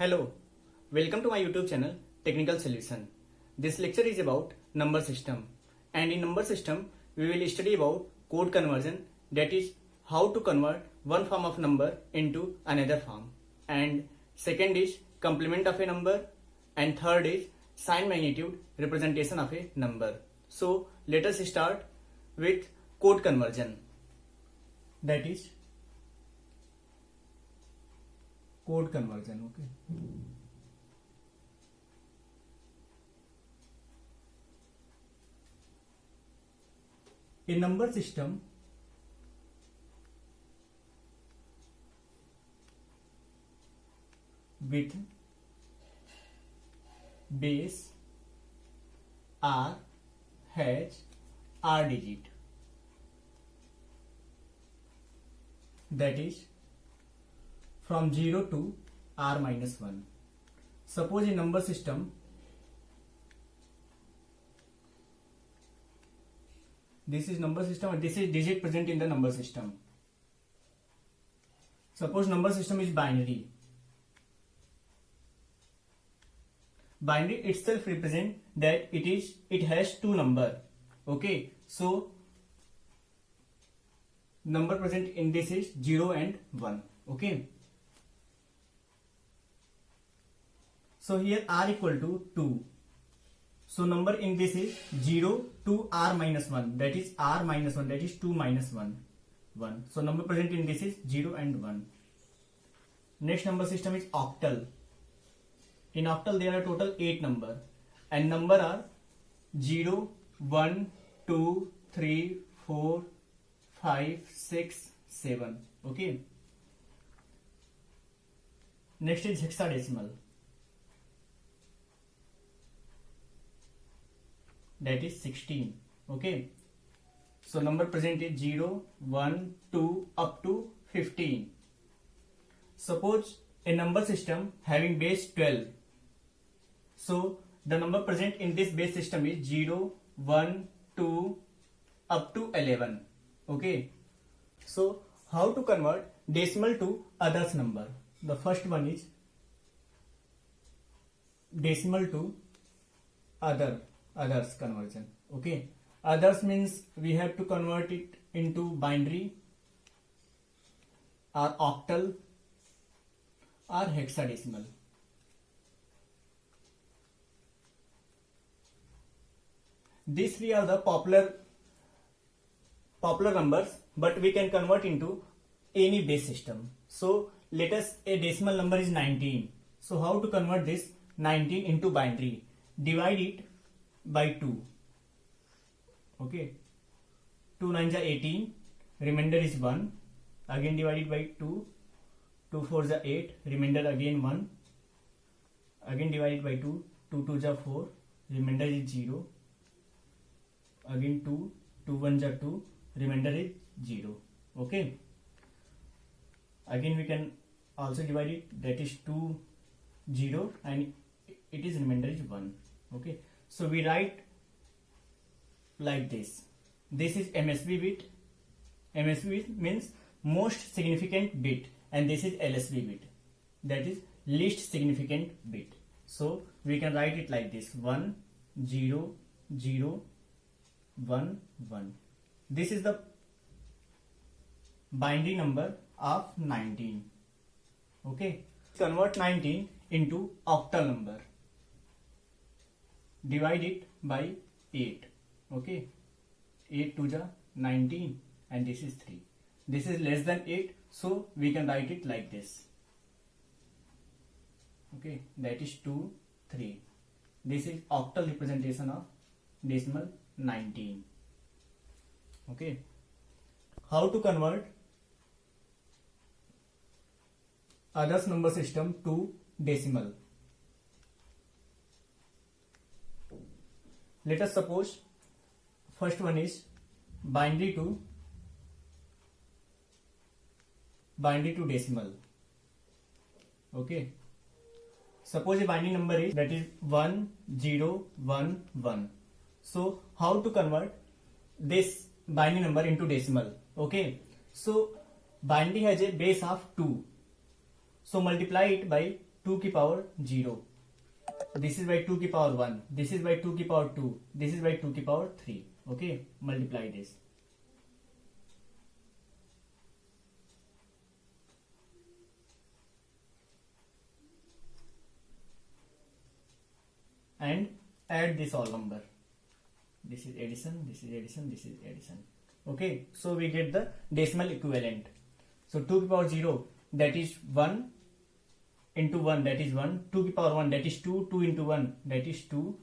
Hello, welcome to my YouTube channel Technical Solution. This lecture is about number system, and in number system we will study about code conversion, that is how to convert one form of number into another form, and second is complement of a number, and third is sign magnitude representation of a number. So let us start with code conversion, that is code conversion. Okay, a number system with base R has R digit, that is from 0 to R minus 1. Suppose a number system, this is number system and this is digit present in the number system. Suppose number system is binary. Binary itself represent that it has two number. Okay, so number present in this is 0 and 1. Okay, so here R equal to 2. So number in this is 0 to R minus 1, that is R minus 1, that is 2 minus 1, 1. So number present in this is 0 and 1. Next number system is octal. In octal there are total 8 number, and number are 0, 1, 2, 3, 4, 5, 6, 7. Okay. Next is hexadecimal, that is 16. Okay, so number present is 0, 1, 2 up to 15. Suppose a number system having base 12. So the number present in this base system is 0, 1, 2 up to 11. Okay, so how to convert decimal to others number? The first one is decimal to others conversion. Okay, others means we have to convert it into binary or octal or hexadecimal. These three are the popular numbers, but we can convert into any base system. So let us, a decimal number is 19. So how to convert this 19 into binary? Divide it by 2. Okay, 2 9s are 18, remainder is 1. Again divided by 2, 2 4s are 8, remainder again 1. Again divided by 2, 2 2s are 4, remainder is 0. Again 2, 2 1s are 2, remainder is 0. Okay, again we can also divide it, that is 2 0, and it is remainder is 1. Okay, so we write like this. This is MSB bit. MSB bit means most significant bit, and this is LSB bit, that is least significant bit. So we can write it like this: 1 0 0 1 1. This is the binary number of 19. Okay, convert 19 into octal number. Divide it by 8. Okay, 8 2s are 19, and this is 3. This is less than 8, so we can write it like this. Okay, that is 2 3. This is octal representation of decimal 19. Okay, how to convert others number system to decimal? Let us suppose first one is binary to decimal. Okay, suppose a binary number is, that is 1 0 1 1. So how to convert this binary number into decimal? Okay, so binary has a base of 2, so multiply it by 2 की power 0, this is by 2 की power 1, this is by 2 की power 2, this is by 2 की power 3. Okay, multiply this. And add this all number. This is addition, this is addition, this is addition. Okay, so we get the decimal equivalent. So 2 की power 0, that is 1 into 1, that is 1. 2 की power 1, that is 2. 2 into 1, that is 2.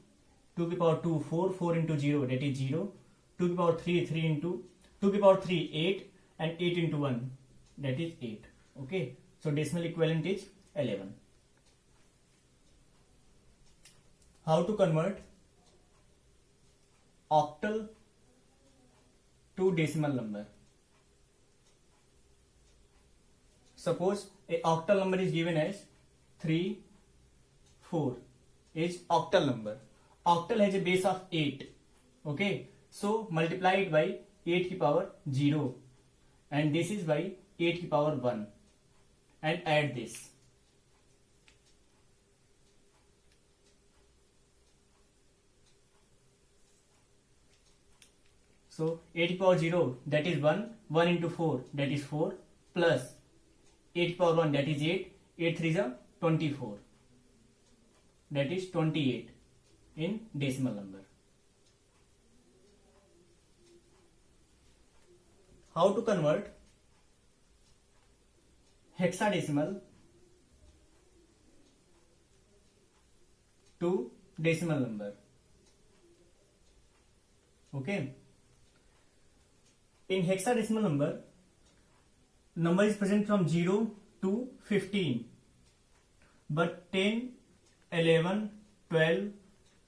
2 की power 2, 4. 4 into 0, that is 0. 2 की power 3, 3 into 2 की power 3, 8. And 8 into 1, that is 8. Okay, so decimal equivalent is 11. How to convert octal to decimal number? Suppose a octal number is given as 3, 4 is octal number. Octal has a base of 8. Okay, so multiply it by 8 की power 0 and this is by 8 की power 1 and add this. So 8 की power 0, that is 1. 1 into 4, that is 4, plus 8 की power 1, that is 8. 8 3 is 24, that is 28 in decimal number. How to convert hexadecimal to decimal number? Okay, in hexadecimal number is present from 0 to 15, but 10, 11, 12,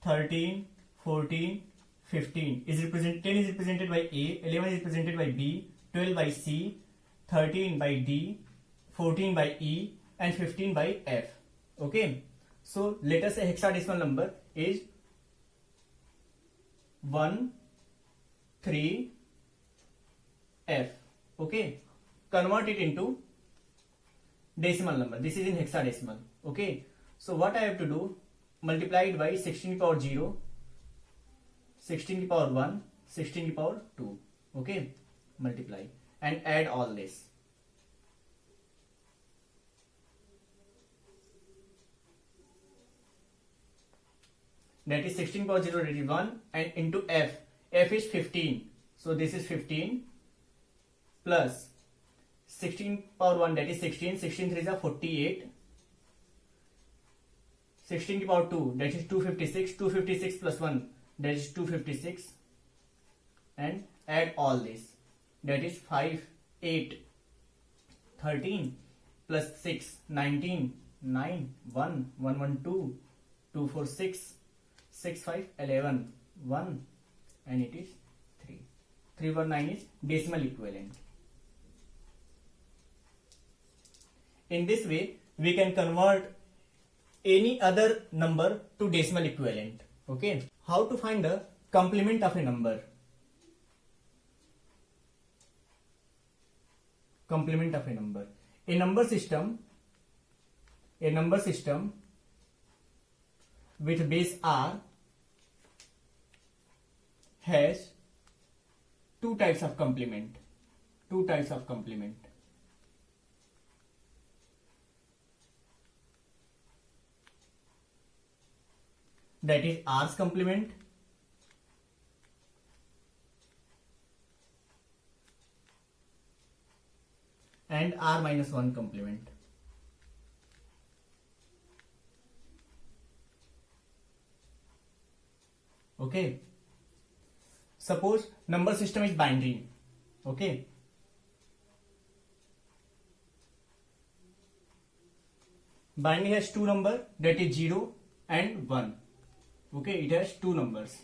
13, 14, 15 is represented. 10 is represented by A, 11 is represented by B, 12 by C, 13 by D, 14 by E, and 15 by F. Okay, so let us say hexadecimal number is 1, 3, F. Okay, convert it into decimal number. This is in hexadecimal. Okay, so what I have to do, multiply it by 16 की power 0, 16 की power 1, 16 की power 2. Okay, multiply and add all this. That is 16 power 0, that is 1, and into F. F is 15, so this is 15 plus 16 power 1, that is 16. 16 3 is 48. 16 की power 2, that is 256. 256 plus 1, that is 256. And add all this. That is 5, 8, 13 plus 6, 19, 9, 1, 1, 1, 2, 2, 4, 6, 6, 5, 11, 1, and it is 3. 319 is decimal equivalent. In this way, we can convert any other number to decimal equivalent. Okay, how to find the complement of a number? Complement of a number. A number system with base R has two types of complement. That is R's complement and R minus 1 complement. Okay, suppose number system is binary. Okay, binary has two numbers, that is 0 and 1. Okay, it has two numbers.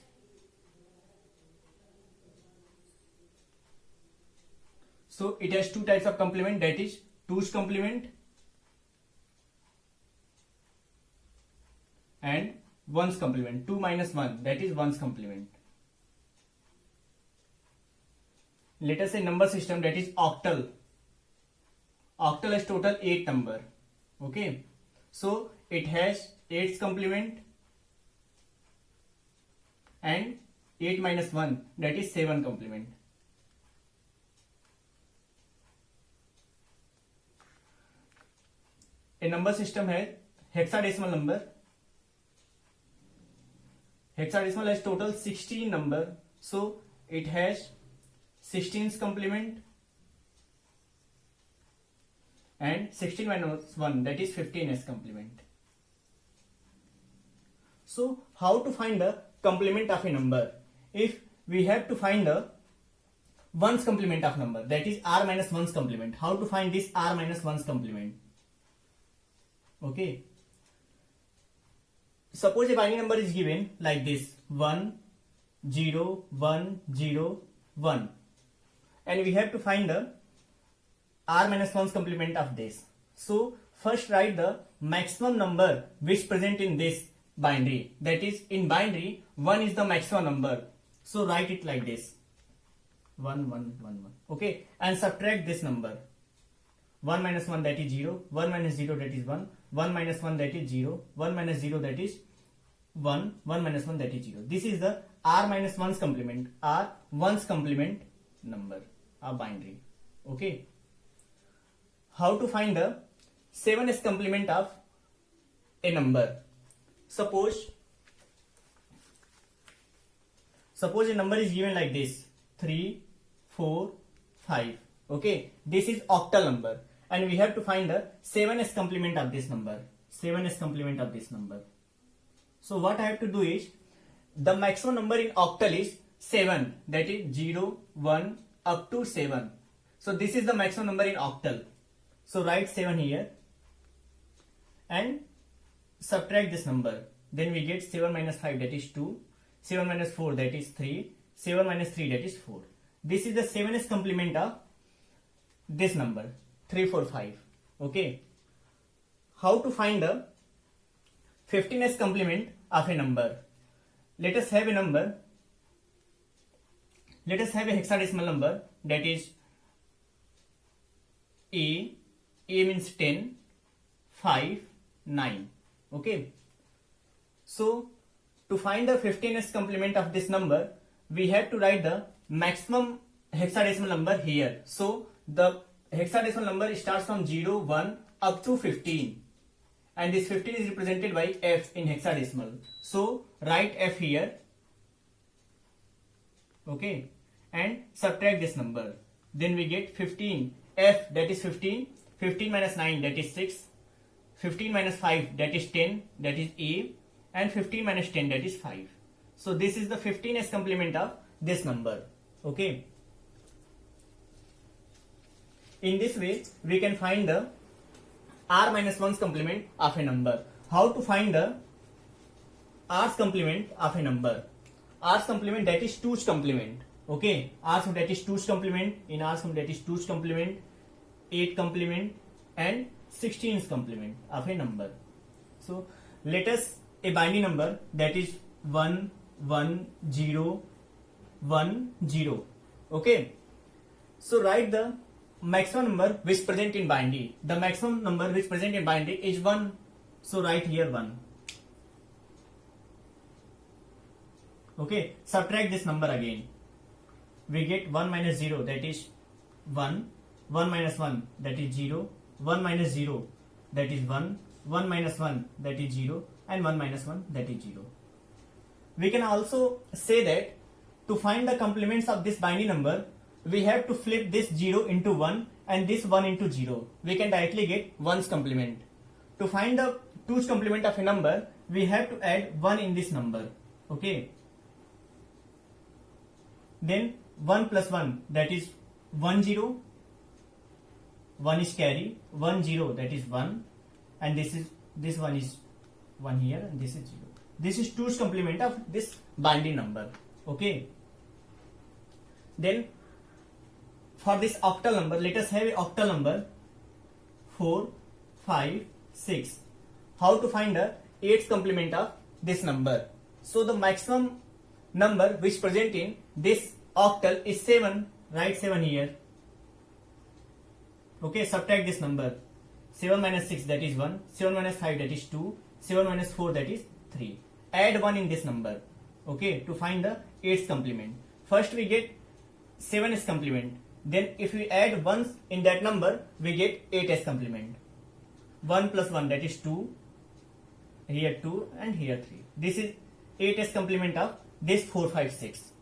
So it has two types of complement, that is 2's complement and 1's complement. 2 minus 1, that is 1's complement. Let us say number system, that is octal. Octal has total 8 number. Okay, so it has 8's complement and 8 minus 1, that is 7 complement. A number system has hexadecimal number. Hexadecimal has total 16 number, so it has 16's complement and 16 minus 1, that is 15's complement. So how to find the complement of a number? If we have to find the 1's complement of number, that is r minus 1's complement. How to find this r minus 1's complement? Okay. Suppose a binary number is given like this 1 0 1 0 1, and we have to find the r minus 1's complement of this. So first write the maximum number which present in this binary, that is in binary 1 is the maximum number, so write it like this 1 1 1 1. Okay, and subtract this number 1 minus 1, that is 0, 1 minus 0, that is 1, 1 minus 1, that is 0, 1 minus 0, that is 1, 1 minus 1, that is 0. This is the r minus 1's complement, r 1's complement number of binary. Okay. How to find the 7's complement of a number? Suppose a number is given like this 3 4 5. Okay, this is octal number, and we have to find the 7's complement of this number. 7's complement of this number. So what I have to do is, the maximum number in octal is 7, that is 0 1 up to 7. So this is the maximum number in octal. So write 7 here and subtract this number. Then we get 7 minus 5, that is 2. 7 minus 4, that is 3. 7 minus 3, that is 4. This is the 7's complement of this number 3 4 5. Okay. How to find the 15's complement of a number? Let us have a number. Let us have a hexadecimal number, that is A means 10, 5, 9. Okay. So to find the 15's complement of this number, we have to write the maximum hexadecimal number here. So the hexadecimal number starts from 0 1 up to 15, and this 15 is represented by f in hexadecimal. So write f here. Okay, and subtract this number. Then we get 15, f, that is 15. 15 minus 9, that is 6. 15 minus 5, that is 10, that is A, and 15 minus 10, that is 5. So this is the 15's complement of this number. Okay. In this way, we can find the r minus 1's complement of a number. How to find the r's complement of a number? R's complement, that is 2's complement. Okay, r's, that is 2's complement. In r's, that is 2's complement, 8 complement, and 16's complement of a number. So let us a binary number, that is 1 1 0 1 0. Okay. So write the maximum number which present in binary. The maximum number which present in binary is 1. So write here 1. Okay. Subtract this number again. We get 1 minus 0, that is 1. 1 minus 1, that is 0. 1 minus 0, that is 1. 1 minus 1, that is 0. And 1 minus 1, that is 0. We can also say that to find the complements of this binary number, we have to flip this 0 into 1 and this 1 into 0. We can directly get 1's complement. To find the 2's complement of a number, we have to add 1 in this number. Okay. Then 1 plus 1, that is 1 0. 1 is carry. 1 0, that is 1. And this one is 1 here, and this is 0. This is 2's complement of this binary number. Okay. Then for this octal number, let us have a octal number 4 5 6. How to find the 8's complement of this number? So the maximum number which present in this octal is 7. Write 7 here. Okay, subtract this number. 7 minus 6 that is 1, 7 minus 5 that is 2, 7 minus 4 that is 3. Add 1 in this number, okay, to find the 8's complement. First we get 7's complement, then if we add 1 in that number we get 8's complement. 1 plus 1 that is 2, here 2 and here 3. This is 8's complement of this 4, 5, 6.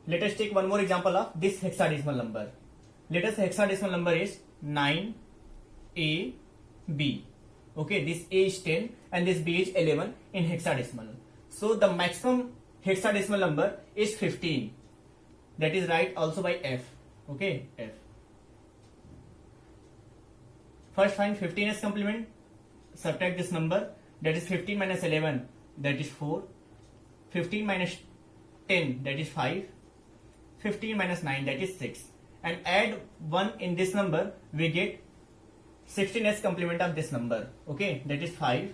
Let us take one more example of this hexadecimal number. Let us hexadecimal number is 9AB. Okay, this A is 10 and this B is 11 in hexadecimal. So the maximum hexadecimal number is 15. That is right also by F. Okay, F. First find 15's complement. Subtract this number, that is 15 minus 11 that is 4. 15 minus 10 that is 5. 15 minus 9 that is 6. And add 1 in this number, we get 16's complement of this number. Okay, that is 5,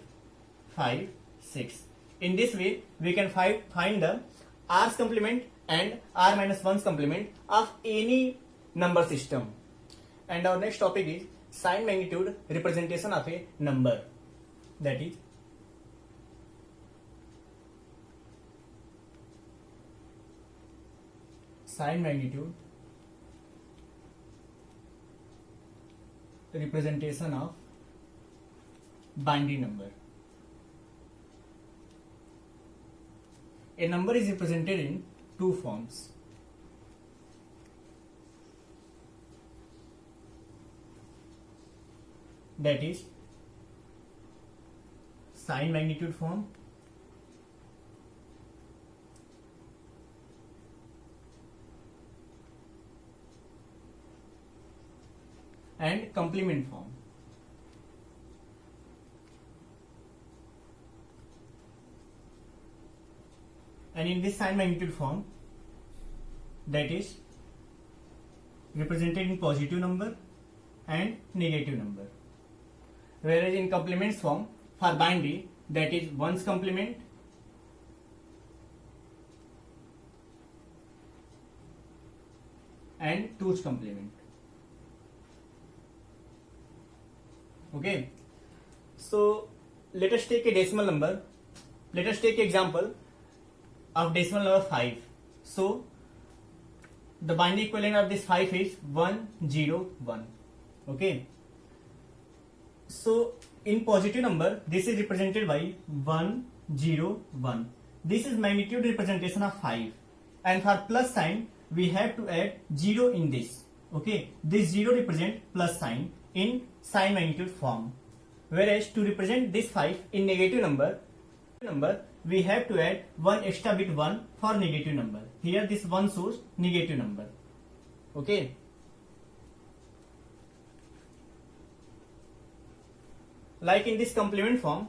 5, 6. In this way, we can find the r's complement and r minus 1's complement of any number system. And our next topic is sign magnitude representation of a number. That is sign magnitude representation of binary number. A number is represented in two forms. That is sign magnitude form and complement form. And in this sign magnitude form, that is represented in positive number and negative number. Whereas in complements form, for binary, that is 1's complement and 2's complement. Okay, so let us take a decimal number. Let us take example of decimal number 5. So the binary equivalent of this 5 is 101. Okay, so in positive number, this is represented by 101. This is magnitude representation of 5, and for plus sign we have to add 0 in this. Okay, this 0 represent plus sign in sign magnitude form. Whereas to represent this 5 in negative number, we have to add one extra bit 1 for negative number. Here this 1 shows negative number. Okay. Like in this complement form,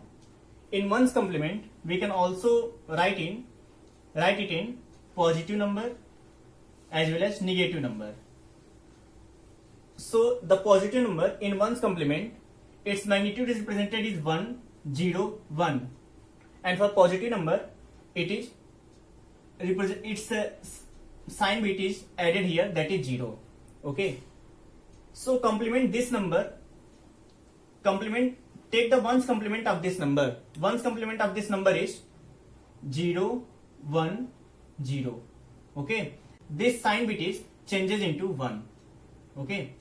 in 1's complement we can also write it in positive number as well as negative number. So the positive number in 1's complement, its magnitude is represented is 101, and for positive number it is its sign bit is added here, that is 0. Okay, so complement this number, take the 1's complement of this number. 1's complement of this number is 0, 1, 0. Okay, this sign bit is changes into 1. Okay,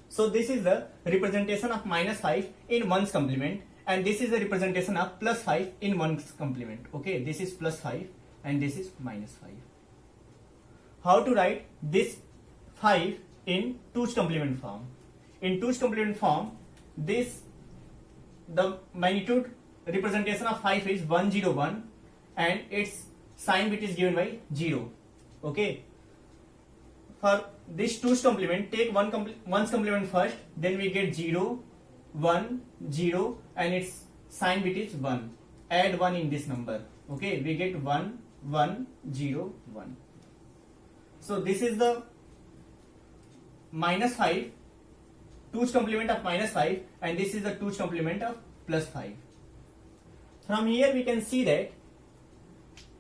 so this is the representation of minus 5 in 1's complement, and this is the representation of plus 5 in 1's complement. Okay, this is plus 5 and this is minus 5. How to write this 5 in 2's complement form? In 2's complement form, the magnitude representation of 5 is 101 and its sign bit is given by 0. Okay, for this 2's complement, take 1's complement first, then we get 0, 1, 0 and its sign bit is 1. Add 1 in this number. Okay, we get 1, 1, 0, 1. So this is the minus 5, 2's complement of minus 5, and this is the 2's complement of plus 5. From here we can see that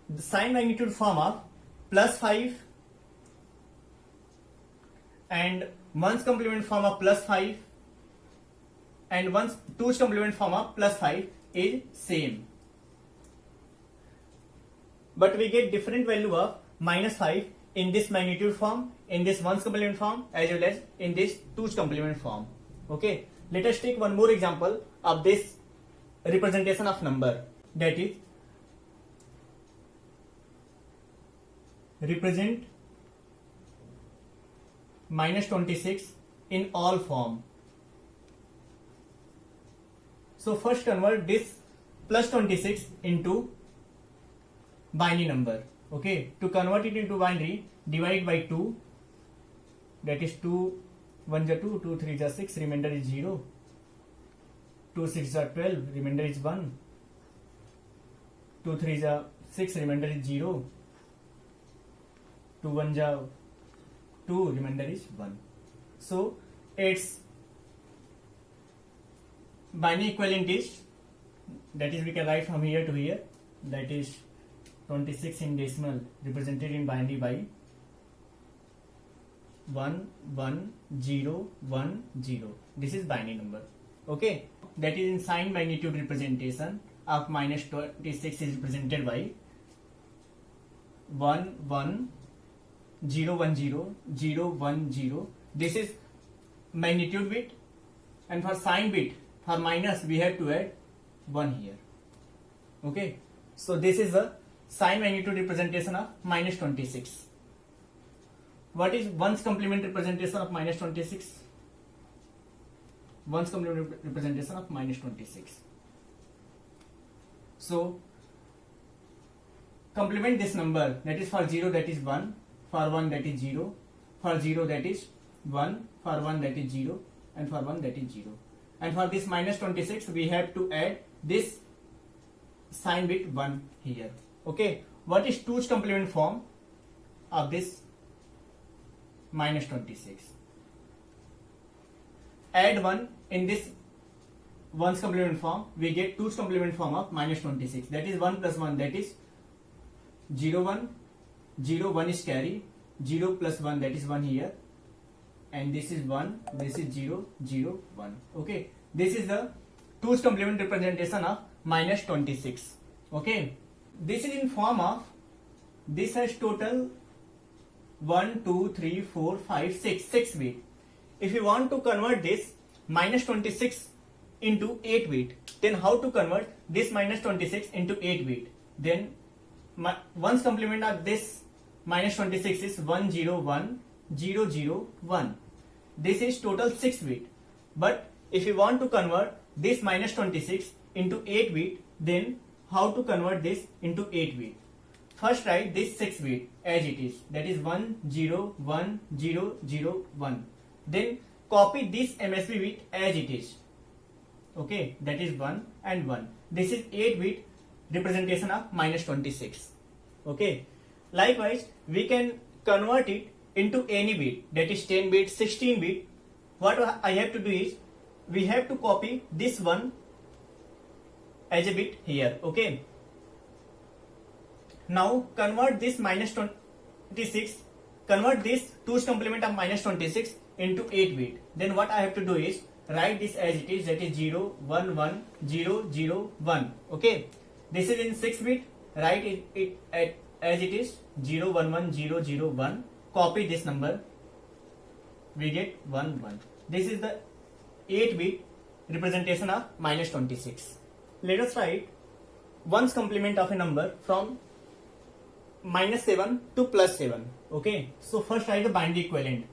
the sign magnitude form of plus 5 and 1's complement form of plus 5 and once 2's complement form of plus 5 is same. But we get different value of minus 5 in this magnitude form, in this 1's complement form, as well as in this 2's complement form. Okay, let us take one more example of this representation of number, that is represent minus 26 in all form. So first convert this plus 26 into binary number. Okay, to convert it into binary, divide by 2, that is 2 1 is 2, 2 3 is 6, remainder is 0, 2 6 is 12, remainder is 1, 2 3 is 6, remainder is 0, 2 1 is 2, remainder is 1. So its binary equivalent is, that is we can write from here to here, that is 26 in decimal represented in binary by 1 1 0 1 0. This is binary number. Okay, that is in sign magnitude representation of minus 26 is represented by 1 1 0 1 0 0 1 0. This is magnitude bit, and for sign bit, for minus we have to add 1 here. Okay, so this is the sign magnitude representation of minus 26. What is 1's complement representation of minus 26? 1's complement representation of minus 26. So complement this number, that is for 0 that is 1, for 1 that is 0, for 0 that is 1, for 1 that is 0, and for 1 that is 0. And for this minus 26 we have to add this sign bit 1 here. Okay, what is 2's complement form of this minus 26? Add 1 in this 1's complement form, we get 2's complement form of minus 26, that is 1 plus 1, that is 0 1, 0 1 is carry, 0 plus 1, that is 1 here, and this is 1, this is 0 0 1. Okay, this is the 2's complement representation of minus 26. Okay, this is in form of, this has total 1 2 3 4 5 6 bit. If you want to convert this minus 26 into 8 bit, then how to convert this minus 26 into 8 bit? Then 1's complement of this minus 26 is 1 0 1 0 0 1. This is total 6 bit. But if you want to convert this minus 26 into 8 bit, then how to convert this into 8 bit? First write this 6 bit as it is, that is 1 0 1 0 0 1. Then copy this MSB bit as it is. Okay, that is 1 and 1. This is 8 bit representation of minus 26. Okay, likewise we can convert it into any bit, that is 10 bit, 16 bit. What I have to do is, we have to copy this one as a bit here. Okay, now convert this minus 26, convert this 2's complement of minus 26 into 8 bit. Then what I have to do is write this as it is, that is 0 1 1 0 0 1. Okay, this is in 6 bit, write it as it is 0 1 1 0 0 1. Copy this number, we get 1 1. This is the 8 bit representation of minus 26. Let us write 1's complement of a number from minus 7 to plus 7. Okay, so first write the binary equivalent,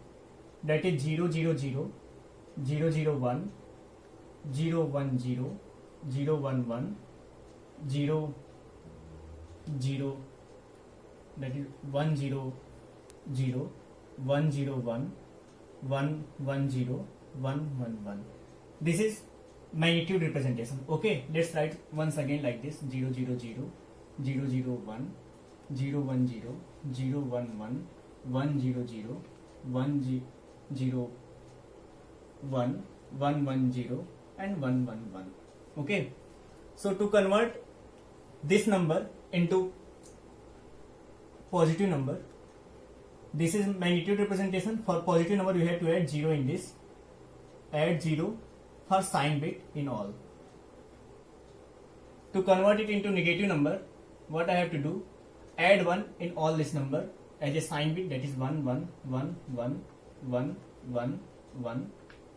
that is 0 0 0 0 0 1 0 1 0 0 1 1 0 0, that is 1 0 0 1 0 1 1 1 0 1 1 1. This is magnitude representation. Okay, let's write once again like this: 0 0 0 0 0 1 0 1 0 0 1 1 1 0 0 1 0 1 1 1 0 and 1 1 1. Okay, so to convert this number into positive number, this is magnitude representation. For positive number you have to add 0 in this, add 0. for sign bit in all. To convert it into negative number, what I have to do? Add 1 in all this number as a sign bit, that is 1 1 1 1 1 1 1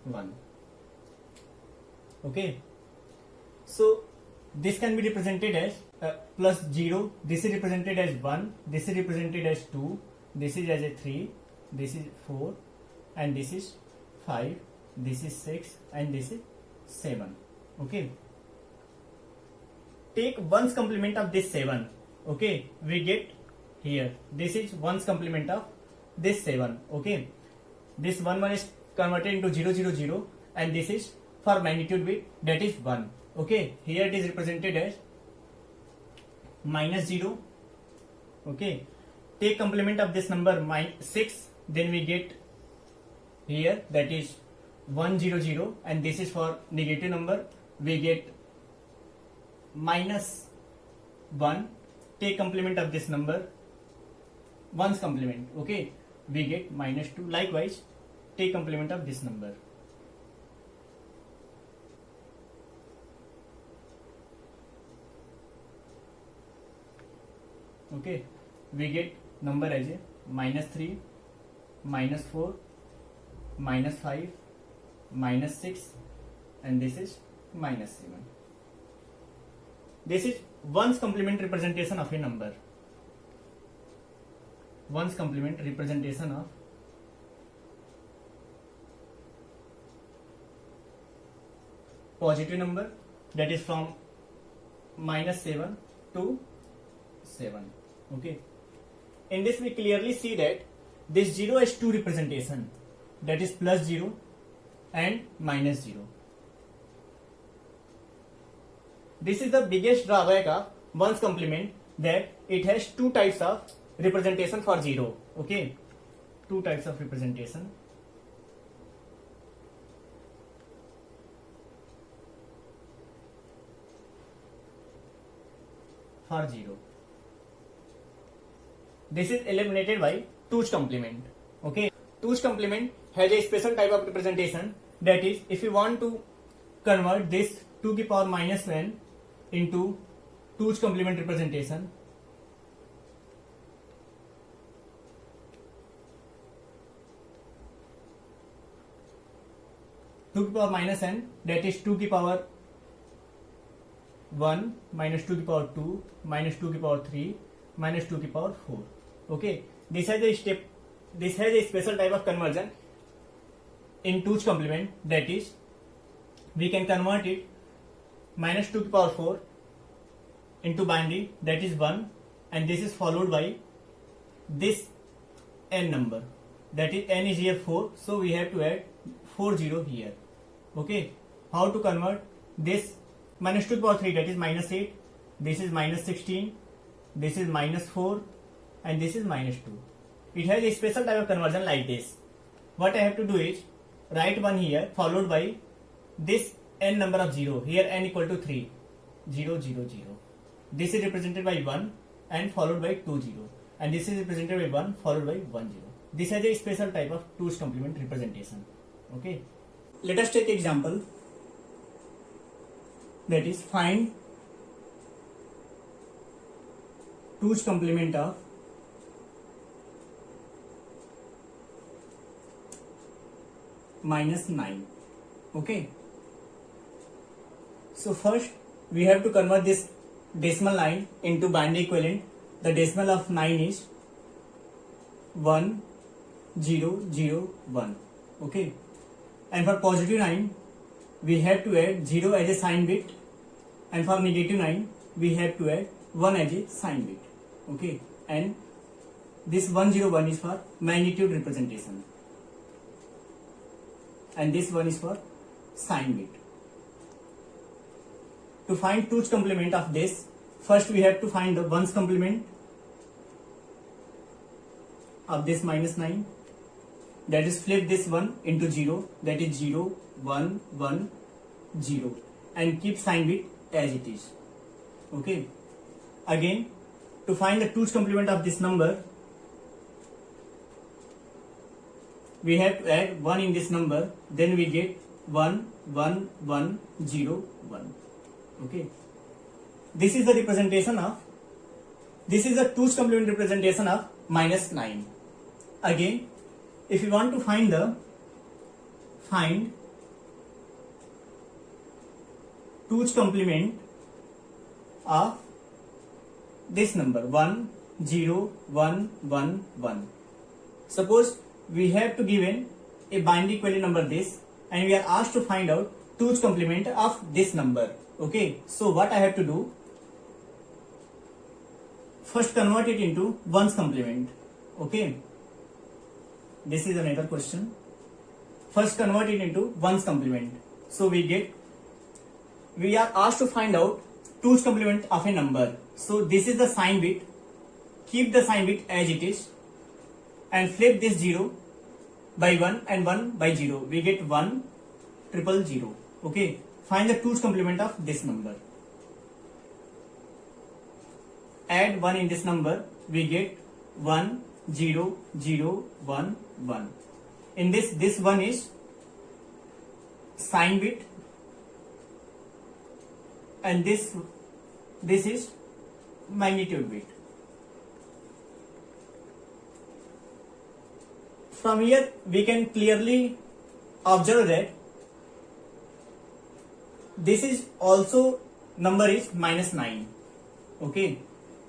1. Okay. So this can be represented as plus 0, this is represented as 1, this is represented as 2, this is as a 3, this is 4, and this is 5, this is 6, and this is 7. Okay. Take 1's complement of this 7. Okay, we get here. This is 1's complement of this 7. Okay, this 1 1 is converted into 0 0 0, and this is for magnitude bit, that is 1. Okay, here it is represented as minus 0. Okay, take complement of this number 6, then we get here, that is 1 0 0, and this is for negative number, we get minus 1. Take complement of this number, 1's complement, okay, we get minus 2. Likewise, take complement of this number. Okay, we get number as a minus 3, minus 4, minus 5, minus 6, and this is minus 7. This is 1's complement representation of a number. 1's complement representation of positive number, that is from minus 7 to 7. Okay. In this we clearly see that this 0 has two representation, that is plus 0 and minus 0. This is the biggest drawback of 1's complement, that it has two types of representation for 0. Okay, two types of representation. For 0. This is eliminated by 2's complement. Okay, 2's complement has a special type of representation, that is, if you want to convert this 2 to the power minus 1 into 2's complement representation, to the power minus n, that is 2 to the power 1 minus 2 to the power 2 minus 2 to the power 3 minus 2 to the power 4. Okay, this has a step. This has a special type of conversion in 2's complement, that is, we can convert it minus 2 to the power 4 into binary, that is 1, and this is followed by this n number, that is n is here 4, so we have to add 4 0 here. Okay, how to convert this minus 2 to the power 3, that is minus 8, this is minus 16, this is minus 4, and this is minus 2. It has a special type of conversion like this. What I have to do is write 1 here followed by this n number of 0, here n equal to 3, 0 0 0. This is represented by 1 and followed by 2 0, and this is represented by 1 followed by 1 0. This has a special type of 2's complement representation. Okay, let us take example, that is, find 2's complement of minus 9. Okay, so first we have to convert this decimal line into binary equivalent. The decimal of 9 is 1 0 0 1. Okay, and for positive 9 we have to add 0 as a sign bit, and for negative 9 we have to add 1 as a sign bit. Okay, and this 1 0 1 is for magnitude representation, and this one is for sign bit. To find 2's complement of this, first we have to find the 1's complement of this minus 9, that is, flip this 1 into 0, that is 0 1 1 0, and keep sign bit as it is. Okay, again, to find the 2's complement of this number, we have to add 1 in this number, then we get 1 1 1 0 1. Okay, this is the representation of, this is the 2's complement representation of minus 9. Again, if you want to find 2's complement of this number 1 0 1 1 1. Suppose we have to given a binary equivalent number this, and we are asked to find out 2's complement of this number. Okay, so what I have to do, first convert it into 1's complement. Okay, this is another question. First convert it into 1's complement. So we are asked to find out 2's complement of a number. So this is the sign bit. Keep the sign bit as it is and flip this 0 by 1 and 1 by 0. We get 1 0 0. Okay, find the 2's complement of this number. Add 1 in this number, we get 1 0 0 1 1. In this 1 is sign bit, and this is magnitude bit. From here we can clearly observe that this is also number is minus 9. Okay,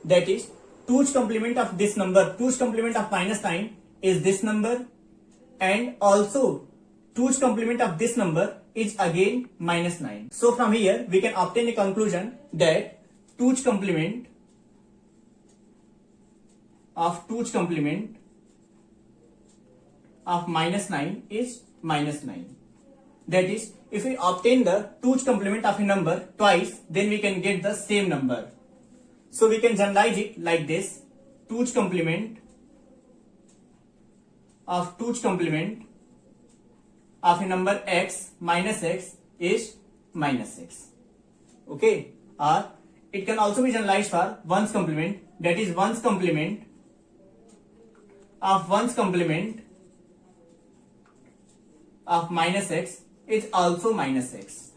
that is 2's complement of this number, 2's complement of minus 9 is this number, and also 2's complement of this number is again minus 9. So from here we can obtain a conclusion that 2's complement of minus 9 is minus 9. That is, if we obtain the 2's complement of a number twice, then we can get the same number. So we can generalize it like this: 2's complement of a number x minus x is minus x. Okay, or it can also be generalized for 1's complement, that is 1's complement of minus x is also minus x.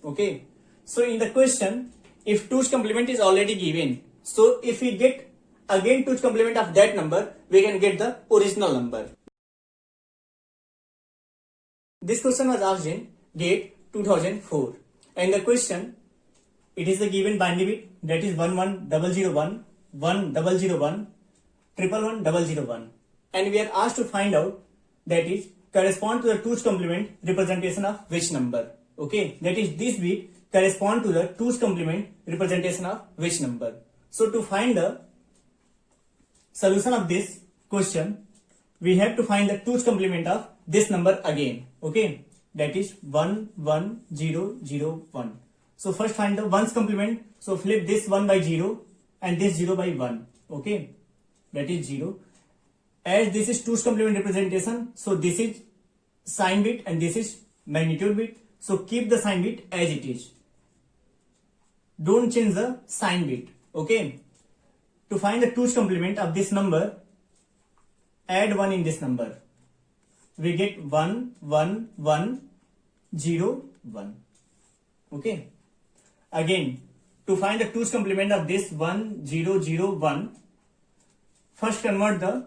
Okay, so in the question, if 2's complement is already given, so if we get again 2's complement of that number, we can get the original number. This question was asked in GATE 2004, and the question, it is the given binary bit, that is 11001, 1001, 111 and we are asked to find out, that is correspond to the 2's complement representation of which number. Okay, that is this bit correspond to the 2's complement representation of which number. So to find the solution of this question, we have to find the 2's complement of this number again. Okay, that is 11001. So first find the 1's complement. So flip this 1 by 0 and this 0 by 1. Okay, that is 0. As this is 2's complement representation, so this is sign bit and this is magnitude bit. So keep the sign bit as it is. Don't change the sign bit. Okay. To find the 2's complement of this number, add 1 in this number. We get 1 1 1 0 1. Okay. Again, to find the 2's complement of this 1 0 0 1, first convert the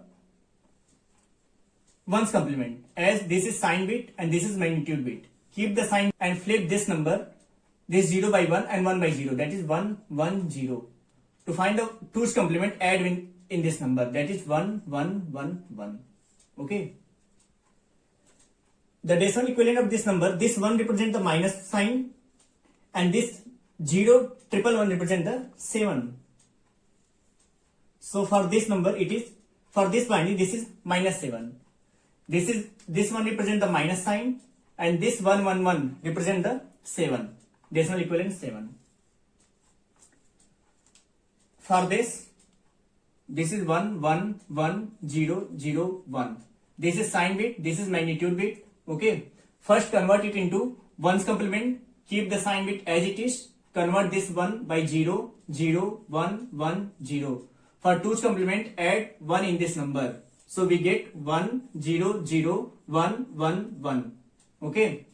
1's complement, as this is sign bit and this is magnitude bit. Keep the sign and flip this number, this 0 by 1 and 1 by 0, that is 1 1 0. To find the 2's complement, add in this number, that is 1 1 1 1. Okay. The decimal equivalent of this number, this 1 represents the minus sign and this 0 111 represent the 7. So for this number, it is, for this binary, this is minus 7. This one represent the minus sign and this 111 represent the 7. Decimal equivalent 7. For this is 1 1 1 0 0 1. This is sign bit, this is magnitude bit. Okay. First convert it into 1's complement. Keep the sign bit as it is. Convert this 1 by 0 0 1 1 0. For 2's complement, add 1 in this number. So we get 1 0 0 1 1 1. Okay.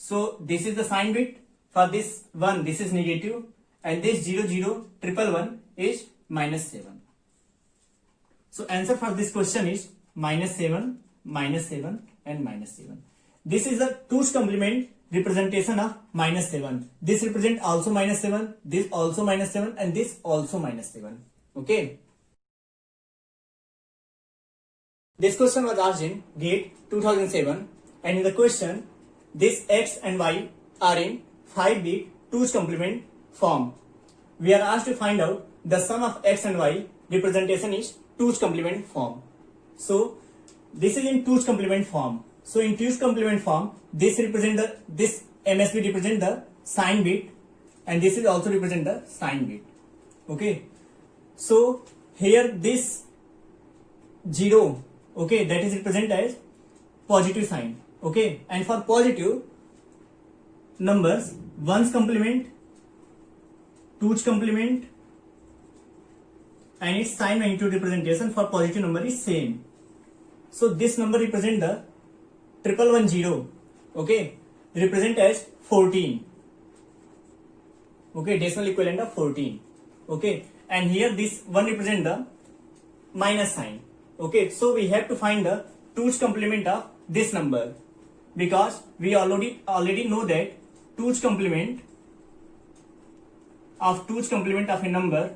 So this is the sign bit. For this 1, this is negative, and this 0, 0, 1, 1, 1 is minus 7. So answer for this question is minus 7, minus 7 and minus 7. This is the 2's complement representation of minus 7. This represent also minus 7, this also minus 7 and this also minus 7. Okay. This question was asked in GATE 2007, and in the question this x and y are in 5-bit 2's complement form. We are asked to find out the sum of x and y representation is 2's complement form. So this is in 2's complement form. So in 2's complement form, this MSB represent the sign bit, and this is also represent the sign bit. Okay. So here this 0, okay, that is represent as positive sign. Okay, and for positive numbers, 1's complement, 2's complement and its sign magnitude representation for positive number is same. So this number represent the 1110, okay, represent as 14. Okay, decimal equivalent of 14. Okay, and here this 1 represent the minus sign. Okay, so we have to find the 2's complement of this number, because we already know that 2's complement of a number,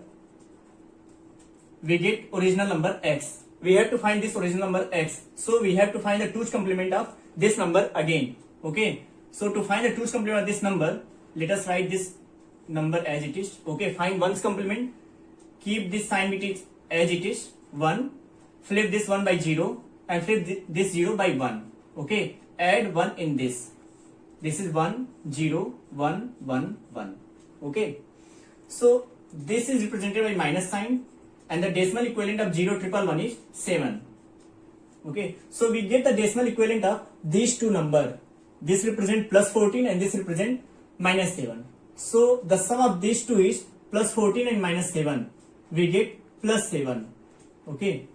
we get original number x. We have to find this original number x, so we have to find the 2's complement of this number again. Okay, so to find the 2's complement of this number, let us write this number as it is. Okay, find 1's complement, keep this sign bit as it is 1, flip this 1 by 0 and flip this 0 by 1. Okay, add 1 in this. This is 1, 0, 1, 1, 1. Okay, so this is represented by minus sign, and the decimal equivalent of 0, 1, 1 is 7. Okay, so we get the decimal equivalent of these two number. This represent plus 14 and this represent minus 7. So the sum of these two is plus 14 and minus 7. We get plus 7. Okay,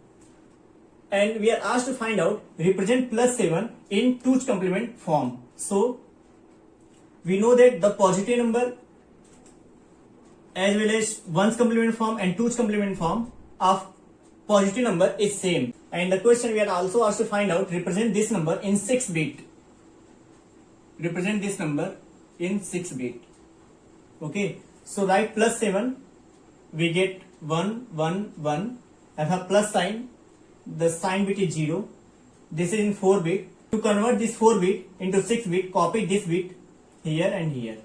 and we are asked to find out represent plus 7 in 2's complement form. So we know that the positive number as well as 1's complement form and 2's complement form of positive number is same. And the question we are also asked to find out represent this number in 6-bit. Represent this number in 6-bit. Okay, so write plus 7, we get 1, 1, 1, and have plus sign, the sign bit is 0. This is in 4-bit. To convert this 4-bit into 6-bit, copy this bit here and here.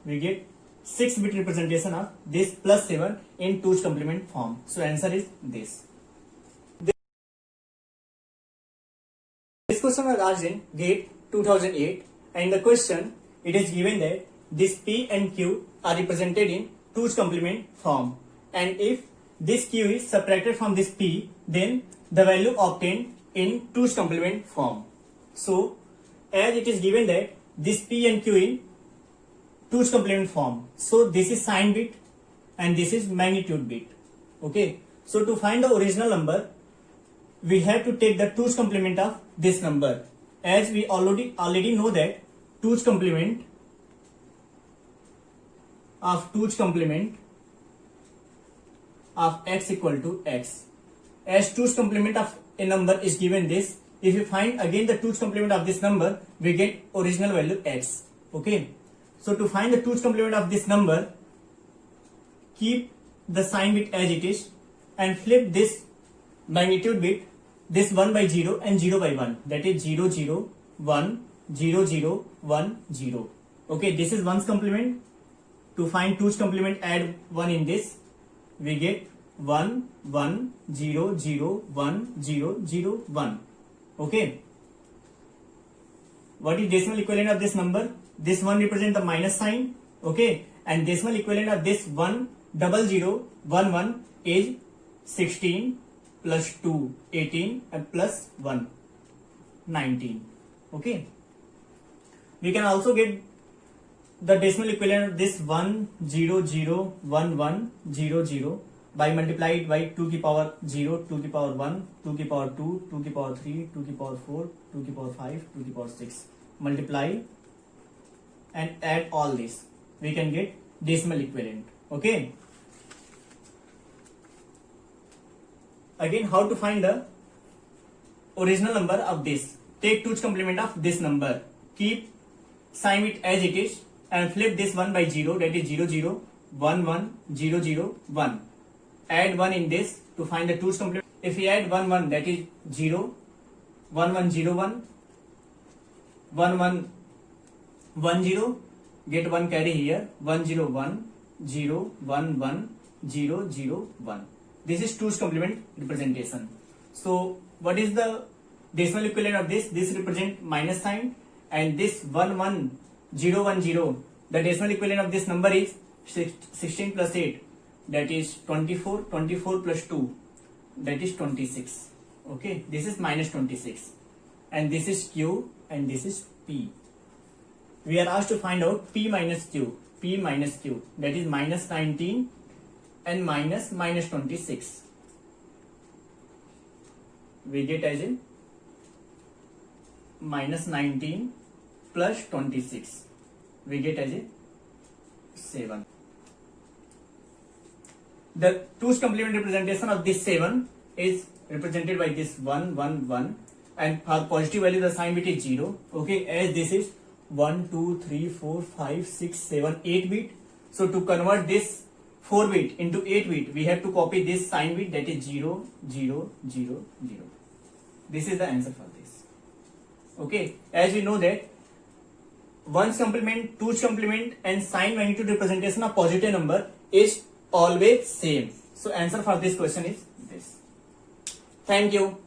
We get 6-bit representation of this plus 7 in 2's complement form. So answer is this. This question was asked in GATE 2008, and in the question it is given that this P and Q are represented in 2's complement form, and if this Q is subtracted from this P, then the value obtained in 2's complement form. So as it is given that this P and Q in 2's complement form, so this is sign bit and this is magnitude bit. Okay, so to find the original number, we have to take the 2's complement of this number, as we already know that 2's complement of x equal to x. As 2's complement of a number is given this, if you find again the 2's complement of this number, we get original value x. Okay, so to find the 2's complement of this number, keep the sign bit as it is and flip this magnitude bit, this 1 by 0 and 0 by 1, that is 0, 0, 1, 0, 0, 1, 0. Okay, this is 1's complement. To find 2's complement, add 1 in this, we get 1, 1, 0, 0, 1, 0, 0, 1. Okay, what is decimal equivalent of this number? This 1 represents the minus sign. Okay, and decimal equivalent of this 1, 0, 0, 1, 1 is 16 plus 2, 18 and plus 1, 19. Okay, we can also get the decimal equivalent of this 1, 0, 0, 1, 1, 0, 0 by multiplied by 2 to the power 0, 2 to the power 1, 2 to the power 2, 2 to the power 3, 2 to the power 4, 2 to the power 5, 2 to the power 6. Multiply and add all this. We can get decimal equivalent. Okay. Again, how to find the original number of this? Take 2's complement of this number. Keep sign it as it is and flip this 1 by 0, that is 0 0 1 1 0 0 1. Add 1 in this to find the 2's complement. If we add 1 1, that is 0 1 1 0 1 1 1 1 0, get 1 carry here, 1 0 1 0 1 1 0 0 1. This is 2's complement representation. So what is the decimal equivalent of this? This represent minus sign, and this 1 1 0 1 0, the decimal equivalent of this number is 16 plus 8, that is 24. 24 plus 2, that is 26. Okay, this is minus 26, and this is Q, and this is P. We are asked to find out P minus Q. P minus Q, that is minus 19 and minus 26. We get as in minus 19 plus 26. We get as a 7. The 2's complement representation of this 7 is represented by this 1 1 1, and for positive value the sign bit is 0. Okay, as this is 1 2 3 4 5 6 7 8 bit. So to convert this 4 bit into 8 bit, we have to copy this sign bit, that is 0 0 0 0. This is the answer for this. Okay, as we know that 1's complement, 2's complement and sign magnitude representation of positive number is always same. So answer for this question is this. Thank you.